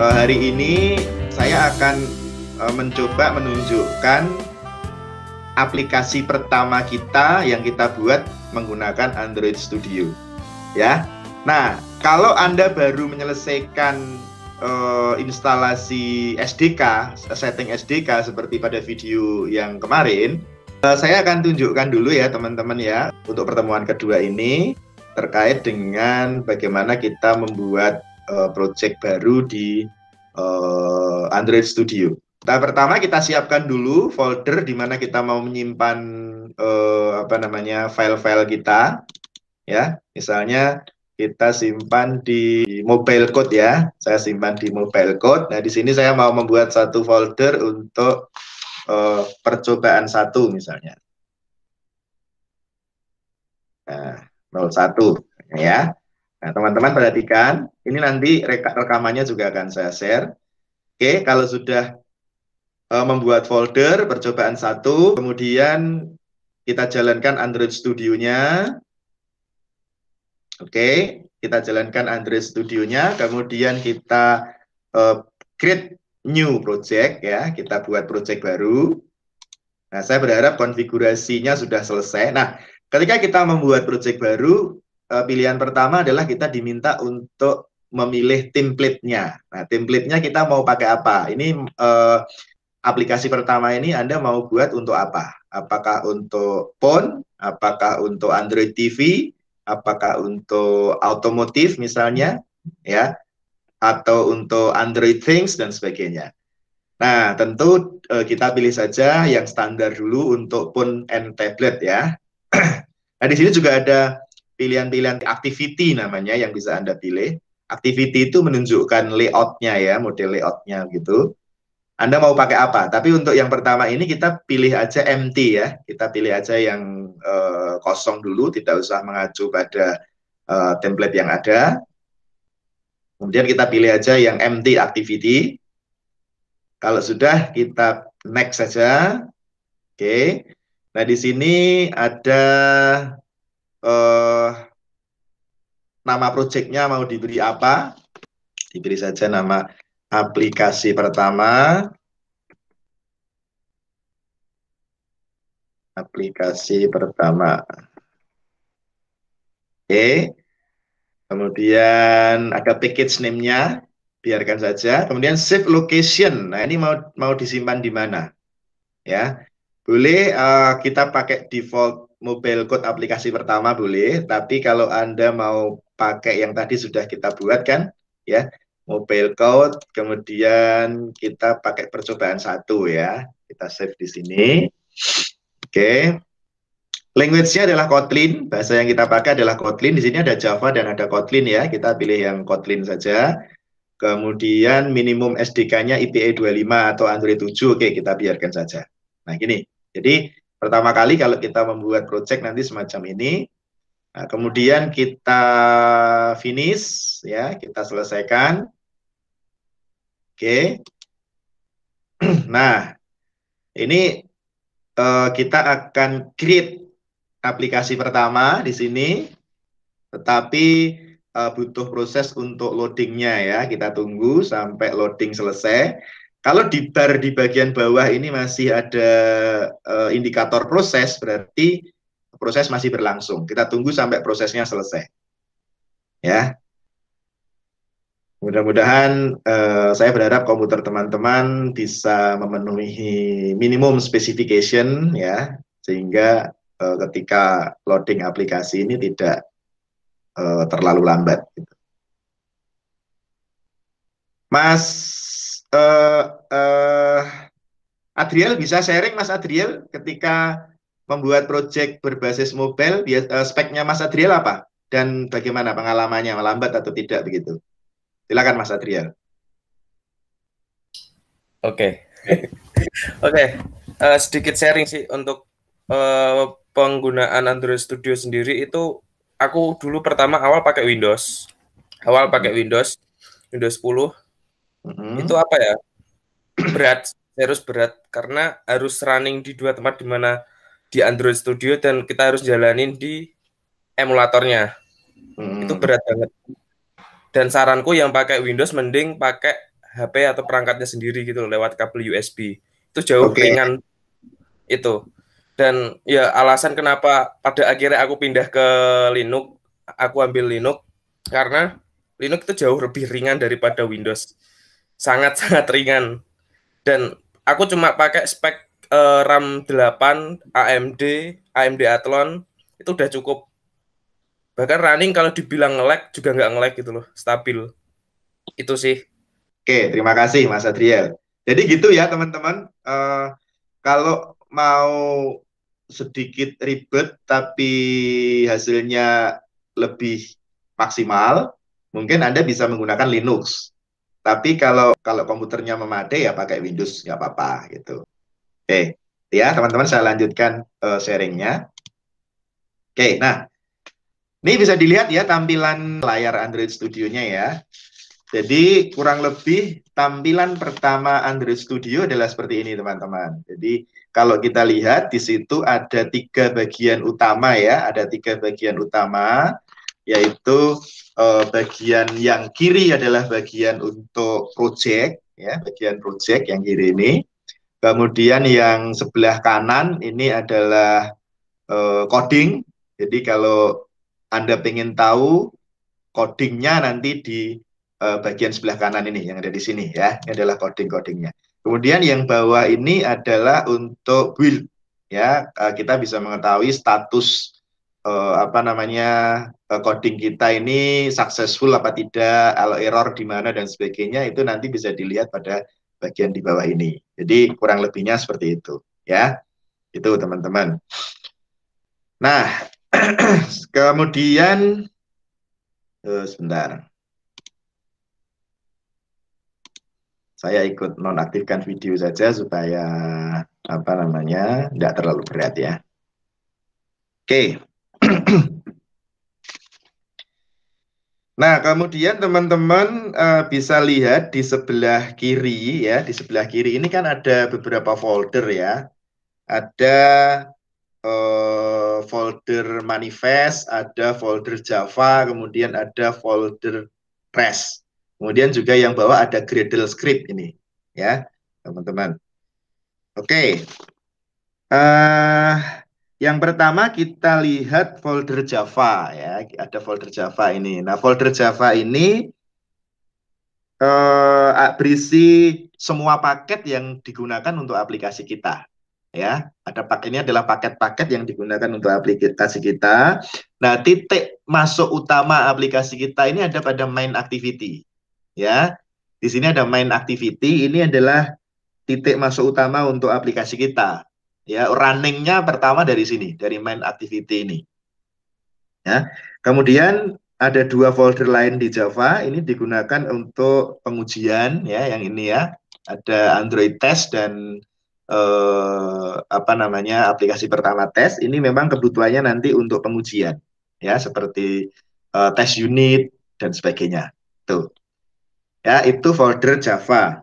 Hari ini saya akan mencoba menunjukkan aplikasi pertama kita yang kita buat menggunakan Android Studio, ya. Nah, kalau Anda baru menyelesaikan instalasi SDK, setting SDK seperti pada video yang kemarin, saya akan tunjukkan dulu ya teman-teman ya, untuk pertemuan kedua ini terkait dengan bagaimana kita membuat project baru di Android Studio. Nah, pertama kita siapkan dulu folder di mana kita mau menyimpan file-file kita, ya. Misalnya kita simpan di mobile code ya. Saya simpan di mobile code. Nah, di sini saya mau membuat satu folder untuk percobaan 1 misalnya. Nah, 01 ya. Nah, teman-teman perhatikan, ini nanti rekamannya juga akan saya share. Oke, kalau sudah membuat folder percobaan 1, kemudian kita jalankan Android Studio-nya. Oke, kita jalankan Android Studio-nya, kemudian kita create new project ya, kita buat project baru. Nah, saya berharap konfigurasinya sudah selesai. Nah, ketika kita membuat project baru, pilihan pertama adalah kita diminta untuk memilih template-nya. Nah, template-nya kita mau pakai apa? Ini aplikasi pertama ini Anda mau buat untuk apa? Apakah untuk phone? Apakah untuk Android TV? Apakah untuk otomotif misalnya? Ya, atau untuk Android Things dan sebagainya. Nah, tentu kita pilih saja yang standar dulu untuk phone and tablet ya. Nah, di sini juga ada pilihan-pilihan activity namanya yang bisa Anda pilih. Activity itu menunjukkan layout-nya ya, model layout-nya gitu. Anda mau pakai apa? Tapi untuk yang pertama ini kita pilih aja empty ya. Kita pilih aja yang kosong dulu, tidak usah mengacu pada template yang ada. Kemudian kita pilih aja yang empty activity. Kalau sudah, kita next saja. Oke. Nah, di sini ada nama projectnya mau diberi apa? Diberi saja nama aplikasi pertama. Aplikasi pertama. Oke. Kemudian ada package name-nya, biarkan saja. Kemudian save location. Nah, ini mau disimpan di mana? Ya. Boleh kita pakai default mobile code aplikasi pertama boleh, tapi kalau Anda mau pakai yang tadi sudah kita buat kan, ya. Mobile code, kemudian kita pakai percobaan 1 ya. Kita save di sini. Oke. Language-nya adalah Kotlin, bahasa yang kita pakai adalah Kotlin. Di sini ada Java dan ada Kotlin ya, kita pilih yang Kotlin saja. Kemudian minimum SDK-nya IPA 25 atau Android 7, oke kita biarkan saja. Nah gini, jadi pertama kali kalau kita membuat project nanti semacam ini, nah, kemudian kita finish, ya kita selesaikan. Oke. Nah, ini kita akan create aplikasi pertama di sini, tetapi butuh proses untuk loadingnya ya. Kita tunggu sampai loading selesai. Kalau di bar di bagian bawah ini masih ada indikator proses, berarti proses masih berlangsung. Kita tunggu sampai prosesnya selesai. Ya. Mudah-mudahan saya berharap komputer teman-teman bisa memenuhi minimum specification ya, sehingga ketika loading aplikasi ini tidak terlalu lambat. Mas Adriel bisa sharing Mas Adriel ketika membuat project berbasis mobile, speknya Mas Adriel apa? Dan bagaimana pengalamannya, melambat atau tidak begitu? Silakan Mas Adriel. Oke. Sedikit sharing sih untuk penggunaan Android Studio sendiri itu aku dulu pertama awal pakai Windows. Windows 10. Itu apa ya? Harus berat karena harus running di dua tempat, di mana di Android Studio dan kita harus jalanin di emulatornya. Itu berat banget. Dan saranku yang pakai Windows mending pakai HP atau perangkatnya sendiri gitu loh, lewat kabel USB. Itu jauh Oke. ringan itu. Dan ya alasan kenapa pada akhirnya aku pindah ke Linux, aku ambil Linux karena Linux itu jauh lebih ringan daripada Windows. Sangat-sangat ringan. Dan aku cuma pakai spek RAM 8 AMD Athlon itu udah cukup. Bahkan running kalau dibilang nge-lag juga nggak nge-lag gitu loh, stabil. Itu sih. Oke, terima kasih Mas Adriel. Jadi gitu ya teman-teman. Kalau mau sedikit ribet tapi hasilnya lebih maksimal, mungkin Anda bisa menggunakan Linux. Tapi kalau komputernya memadai ya pakai Windows nggak apa-apa gitu. Oke, ya teman-teman saya lanjutkan sharingnya. Oke, nah ini bisa dilihat ya tampilan layar Android Studio-nya ya. Jadi kurang lebih tampilan pertama Android Studio adalah seperti ini teman-teman. Jadi kalau kita lihat di situ ada 3 bagian utama ya, ada 3 bagian utama, yaitu bagian yang kiri adalah bagian untuk project ya, bagian project yang kiri ini. Kemudian yang sebelah kanan ini adalah coding. Jadi kalau Anda ingin tahu codingnya nanti di bagian sebelah kanan ini yang ada di sini ya. Ini adalah codingnya. Kemudian yang bawah ini adalah untuk build ya. Kita bisa mengetahui status coding kita ini successful apa tidak, kalau error di mana dan sebagainya itu nanti bisa dilihat pada bagian di bawah ini. Jadi kurang lebihnya seperti itu ya. Itu teman-teman. Nah, kemudian sebentar. Saya ikut nonaktifkan video saja supaya tidak terlalu berat ya. Oke. Nah, kemudian teman-teman bisa lihat di sebelah kiri ya, di sebelah kiri ini kan ada beberapa folder ya. Ada folder manifest, ada folder Java, kemudian ada folder REST. Kemudian juga yang bawah ada Gradle script ini, ya, teman-teman. Oke. Yang pertama kita lihat folder Java, ya, ada folder Java ini. Nah, folder Java ini berisi semua paket yang digunakan untuk aplikasi kita. Ya, ini adalah paket-paket yang digunakan untuk aplikasi kita. Nah, titik masuk utama aplikasi kita ini ada pada main activity. Ya, di sini ada main activity. Ini adalah titik masuk utama untuk aplikasi kita. Ya, runningnya pertama dari sini, dari main activity ini. Ya, kemudian ada 2 folder lain di Java. Ini digunakan untuk pengujian. Ya, yang ini ya, ada Android test dan aplikasi pertama tes ini memang kebutuhannya nanti untuk pengujian ya, seperti tes unit dan sebagainya. Tuh. Ya, itu folder Java.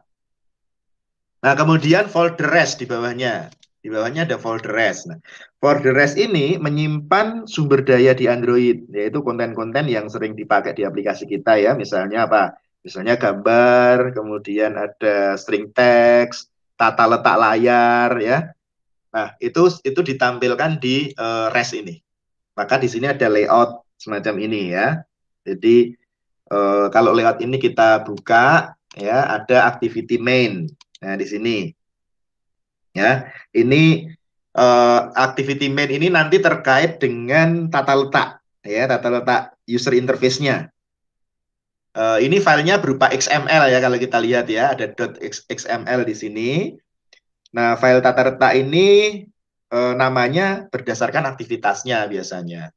Nah, kemudian folder REST di bawahnya. Di bawahnya ada folder REST. Nah, folder REST ini menyimpan sumber daya di Android, yaitu konten-konten yang sering dipakai di aplikasi kita ya. Misalnya apa? Misalnya gambar, kemudian ada string text, tata letak layar ya. Nah, itu ditampilkan di REST ini. Maka di sini ada layout semacam ini ya. Jadi kalau layout ini kita buka ya, ada activity main. Nah, di sini. Ya, ini activity main ini nanti terkait dengan tata letak ya, tata letak user interface-nya. Ini filenya berupa XML ya, kalau kita lihat ya, ada .xml di sini. Nah, file tata letak ini namanya berdasarkan aktivitasnya biasanya.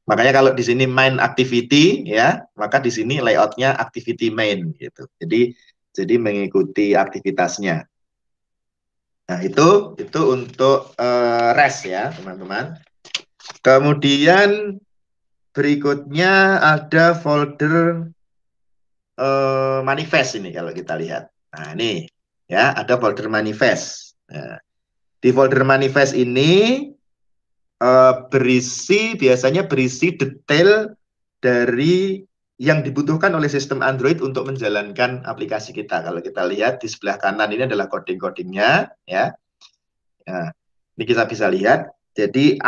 Makanya kalau di sini main activity ya, maka di sini layoutnya activity main gitu. Jadi mengikuti aktivitasnya. Nah, itu untuk REST ya, teman-teman. Kemudian berikutnya ada folder manifest ini kalau kita lihat. Nah, ini ya, ada folder manifest. Nah, di folder manifest ini biasanya berisi detail dari yang dibutuhkan oleh sistem Android untuk menjalankan aplikasi kita. Kalau kita lihat di sebelah kanan ini adalah coding-codingnya, ya. Nah, ini kita bisa lihat. Jadi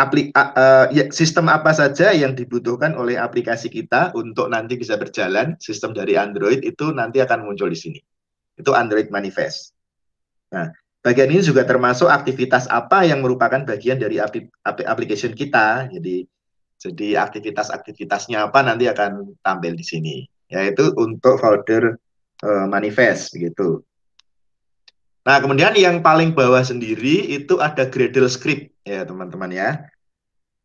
sistem apa saja yang dibutuhkan oleh aplikasi kita untuk nanti bisa berjalan, sistem dari Android itu nanti akan muncul di sini. Itu Android Manifest. Nah, bagian ini juga termasuk aktivitas apa yang merupakan bagian dari application kita. Jadi aktivitas-aktivitasnya apa nanti akan tampil di sini, yaitu untuk folder manifest begitu. Nah, kemudian yang paling bawah sendiri itu ada Gradle script ya, teman-teman ya.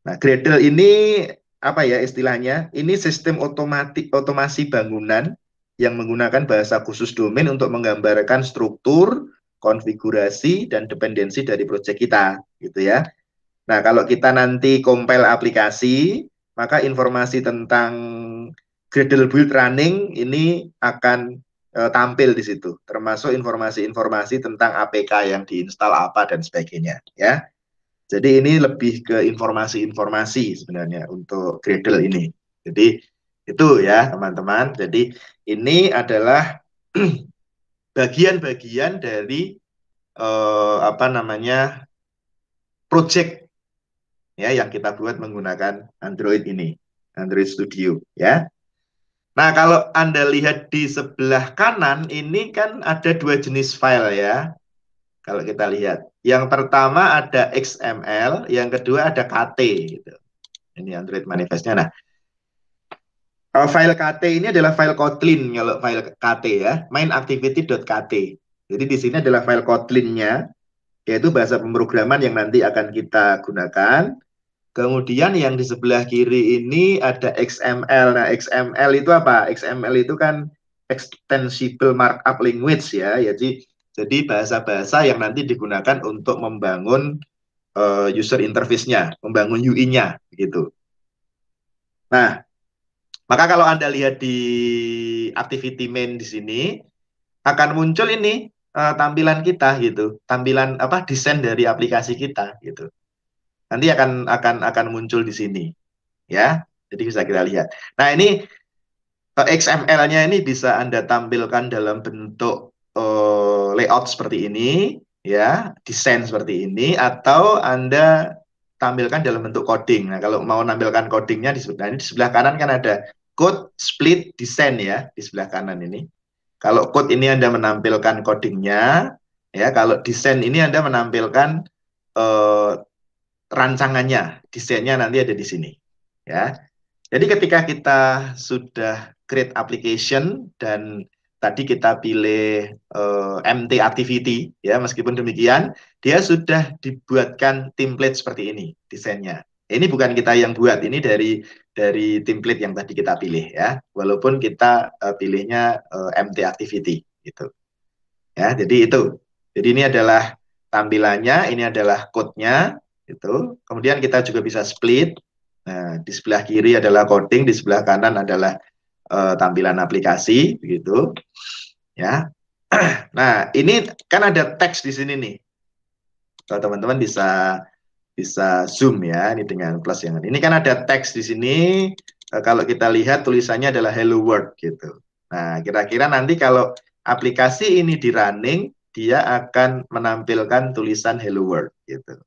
Nah, Gradle ini apa ya istilahnya? Ini sistem otomasi bangunan yang menggunakan bahasa khusus domain untuk menggambarkan struktur, konfigurasi, dan dependensi dari proyek kita, gitu ya. Nah, kalau kita nanti compile aplikasi, maka informasi tentang Gradle build running ini akan tampil di situ, termasuk informasi-informasi tentang APK yang diinstal apa dan sebagainya, ya. Jadi ini lebih ke informasi-informasi sebenarnya untuk Gradle ini. Jadi itu ya teman-teman. Jadi ini adalah bagian-bagian dari apa namanya project ya yang kita buat menggunakan Android ini, Android Studio ya. Nah, kalau Anda lihat di sebelah kanan, ini kan ada dua jenis file ya. Kalau kita lihat. Yang pertama ada XML, yang kedua ada KT. Gitu. Ini Android Manifest-nya. Nah, file KT ini adalah file Kotlin, kalau file KT ya. Mainactivity.kt. Jadi di sini adalah file Kotlin-nya, yaitu bahasa pemrograman yang nanti akan kita gunakan. Kemudian yang di sebelah kiri ini ada XML. Nah, XML itu apa? XML itu kan Extensible Markup Language ya. Jadi bahasa-bahasa yang nanti digunakan untuk membangun user interface-nya, membangun UI-nya gitu. Nah, maka kalau Anda lihat di activity main di sini akan muncul ini tampilan kita gitu. Tampilan apa? Desain dari aplikasi kita gitu. Nanti akan muncul di sini, ya. Jadi bisa kita lihat. Nah, ini XML-nya ini bisa Anda tampilkan dalam bentuk layout seperti ini, ya, desain seperti ini, atau Anda tampilkan dalam bentuk coding. Nah, kalau mau nampilkan codingnya di sebelah kanan kan ada code, split, design ya, di sebelah kanan ini. Kalau code ini Anda menampilkan codingnya, ya. Kalau desain ini Anda menampilkan rancangannya, desainnya nanti ada di sini, ya. Jadi ketika kita sudah create application dan tadi kita pilih MT activity, ya, meskipun demikian dia sudah dibuatkan template seperti ini desainnya. Ini bukan kita yang buat, ini dari template yang tadi kita pilih, ya. Walaupun kita pilihnya MT activity, gitu. Ya, jadi itu. Jadi ini adalah tampilannya, ini adalah code-nya. Itu. Kemudian kita juga bisa split. Nah, di sebelah kiri adalah coding, di sebelah kanan adalah tampilan aplikasi, begitu. Ya. Nah, ini kan ada teks di sini nih. Kalau teman-teman bisa zoom ya, ini dengan plus yang ini kan ada teks di sini. Kalau kita lihat tulisannya adalah Hello World gitu. Nah, kira-kira nanti kalau aplikasi ini di running, dia akan menampilkan tulisan Hello World gitu.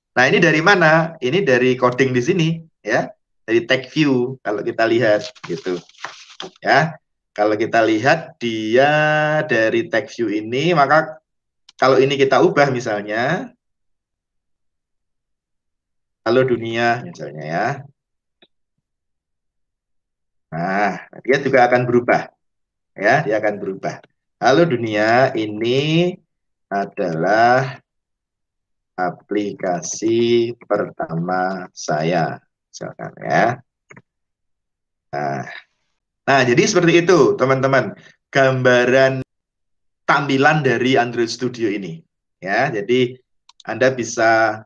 Nah, ini dari mana? Ini dari coding di sini, ya. Dari tag view, kalau kita lihat, gitu. Ya, kalau kita lihat dia dari tag view ini, maka kalau ini kita ubah misalnya, halo dunia, misalnya ya. Nah, dia juga akan berubah. Ya, dia akan berubah. Halo dunia, ini adalah aplikasi pertama saya, misalkan ya. Nah, jadi seperti itu, teman-teman. Gambaran tampilan dari Android Studio ini, ya. Jadi Anda bisa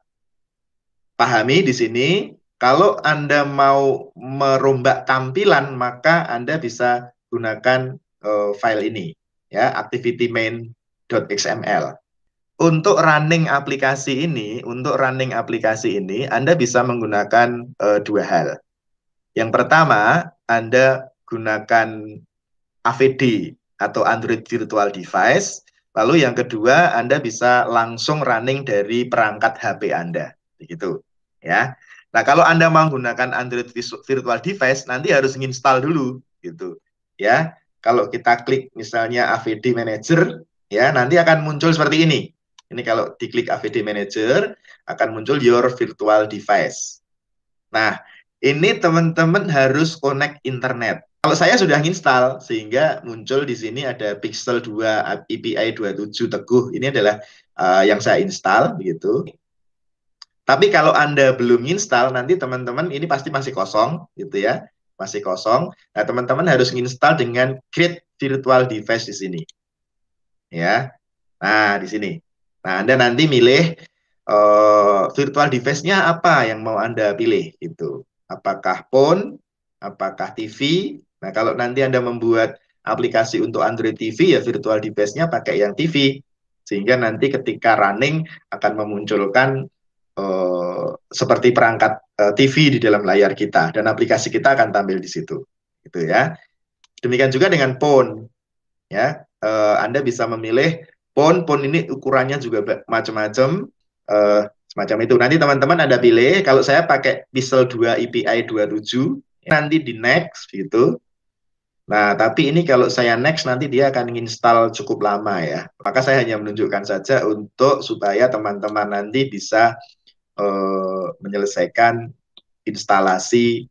pahami di sini. Kalau Anda mau merombak tampilan, maka Anda bisa gunakan file ini, ya, activity main.xml. Untuk running aplikasi ini, Anda bisa menggunakan dua hal. Yang pertama, Anda gunakan AVD atau Android Virtual Device. Lalu yang kedua, Anda bisa langsung running dari perangkat HP Anda, begitu ya. Nah, kalau Anda mau menggunakan Android Virtual Device, nanti harus install dulu, gitu ya. Kalau kita klik misalnya AVD Manager, ya nanti akan muncul seperti ini. Ini kalau diklik AVD Manager, akan muncul Your Virtual Device. Nah, ini teman-teman harus connect internet. Kalau saya sudah install, sehingga muncul di sini ada Pixel 2 API 27 Teguh. Ini adalah yang saya install, begitu. Tapi kalau Anda belum install, nanti teman-teman ini pasti masih kosong, gitu ya. Masih kosong. Nah, teman-teman harus install dengan Create Virtual Device di sini. Ya. Nah, di sini. Nah, Anda nanti milih virtual device-nya apa yang mau Anda pilih itu. Apakah phone, apakah TV. Nah, kalau nanti Anda membuat aplikasi untuk Android TV, ya virtual device-nya pakai yang TV. Sehingga nanti ketika running akan memunculkan seperti perangkat TV di dalam layar kita. Dan aplikasi kita akan tampil di situ. Gitu ya. Demikian juga dengan phone. Ya, Anda bisa memilih phone ini ukurannya juga macam-macam. Semacam itu. Nanti teman-teman Anda pilih, kalau saya pakai Pixel 2 API 27, nanti di next gitu. Nah, tapi ini kalau saya next nanti dia akan install cukup lama ya. Maka saya hanya menunjukkan saja untuk supaya teman-teman nanti bisa menyelesaikan instalasi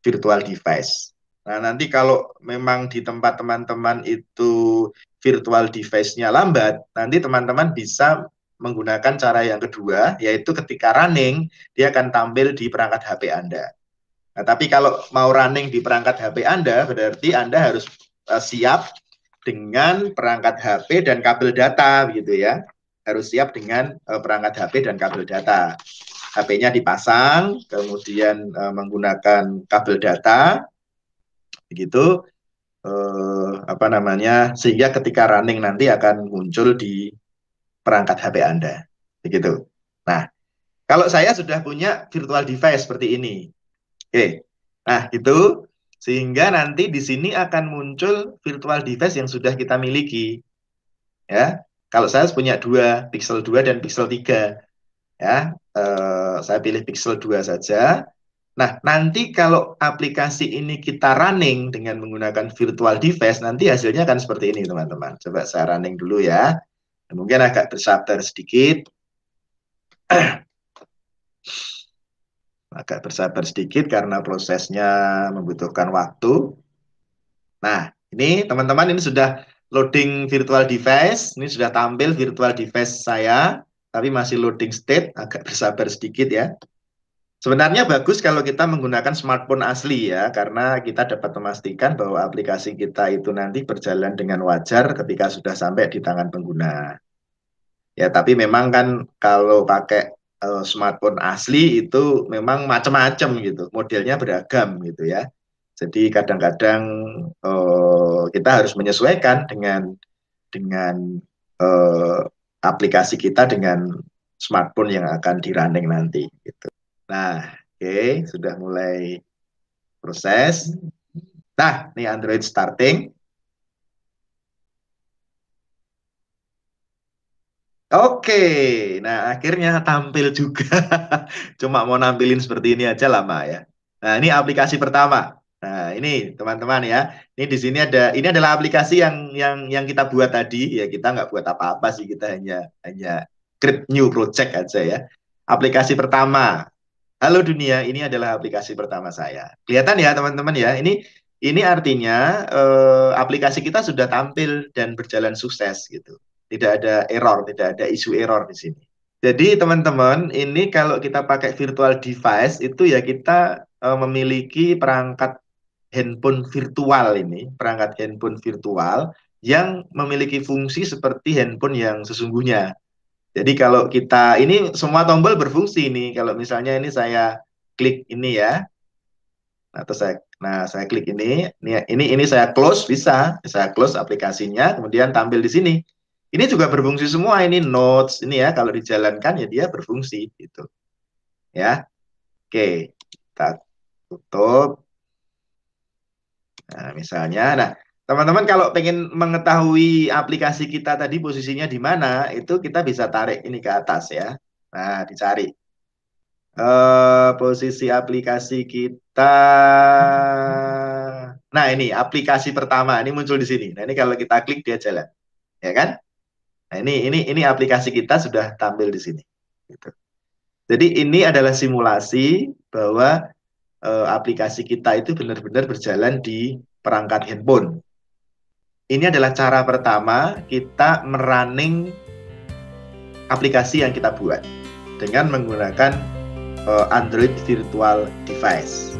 virtual device. Nah, nanti kalau memang di tempat teman-teman itu virtual device-nya lambat, nanti teman-teman bisa menggunakan cara yang kedua, yaitu ketika running, dia akan tampil di perangkat HP Anda. Nah, tapi kalau mau running di perangkat HP Anda, berarti Anda harus siap dengan perangkat HP dan kabel data, begitu ya. Harus siap dengan perangkat HP dan kabel data. HP-nya dipasang, kemudian menggunakan kabel data, begitu, sehingga ketika running nanti akan muncul di perangkat HP Anda, begitu. Nah, kalau saya sudah punya virtual device seperti ini, oke, nah gitu, sehingga nanti di sini akan muncul virtual device yang sudah kita miliki, ya. Kalau saya punya dua, Pixel 2 dan Pixel 3, ya, saya pilih Pixel 2 saja. Nah, nanti kalau aplikasi ini kita running dengan menggunakan virtual device, nanti hasilnya akan seperti ini, teman-teman. Coba saya running dulu ya. Mungkin agak bersabar sedikit. Agak bersabar sedikit karena prosesnya membutuhkan waktu. Nah, ini teman-teman, ini sudah loading virtual device. Ini sudah tampil virtual device saya, tapi masih loading state. Agak bersabar sedikit ya. Sebenarnya bagus kalau kita menggunakan smartphone asli ya, karena kita dapat memastikan bahwa aplikasi kita itu nanti berjalan dengan wajar ketika sudah sampai di tangan pengguna. Ya, tapi memang kan kalau pakai smartphone asli itu memang macam-macam gitu, modelnya beragam gitu ya. Jadi kadang-kadang kita harus menyesuaikan dengan aplikasi kita dengan smartphone yang akan di-running nanti gitu. Nah, oke, sudah mulai proses. Nah, ini Android starting. Oke, nah akhirnya tampil juga. Cuma mau nampilin seperti ini aja lama ya. Nah, ini aplikasi pertama. Nah, ini teman-teman ya. Ini di sini ini adalah aplikasi yang kita buat tadi ya. Kita nggak buat apa-apa sih, kita hanya create new project aja ya. Aplikasi pertama. Halo Dunia, ini adalah aplikasi pertama saya. Kelihatan ya teman-teman ya, ini artinya aplikasi kita sudah tampil dan berjalan sukses gitu. Tidak ada error, tidak ada isu error di sini. Jadi teman-teman, ini kalau kita pakai virtual device itu ya kita memiliki perangkat handphone virtual ini, perangkat handphone virtual yang memiliki fungsi seperti handphone yang sesungguhnya. Jadi kalau kita, ini semua tombol berfungsi nih. Kalau misalnya ini saya klik ini ya, atau saya klik ini saya close, bisa saya close aplikasinya, kemudian tampil di sini. Ini juga berfungsi semua. Ini notes ini ya, kalau dijalankan ya dia berfungsi gitu. Ya, oke, kita tutup. Nah, misalnya, nah teman-teman kalau pengen mengetahui aplikasi kita tadi posisinya di mana, itu kita bisa tarik ini ke atas ya. Nah, dicari. Posisi aplikasi kita. Nah, ini aplikasi pertama, ini muncul di sini. Nah, ini kalau kita klik dia jalan, ya kan? Nah, ini aplikasi kita sudah tampil di sini. Gitu. Jadi ini adalah simulasi bahwa aplikasi kita itu benar-benar berjalan di perangkat handphone. Ini adalah cara pertama kita merunning aplikasi yang kita buat dengan menggunakan Android Virtual Device.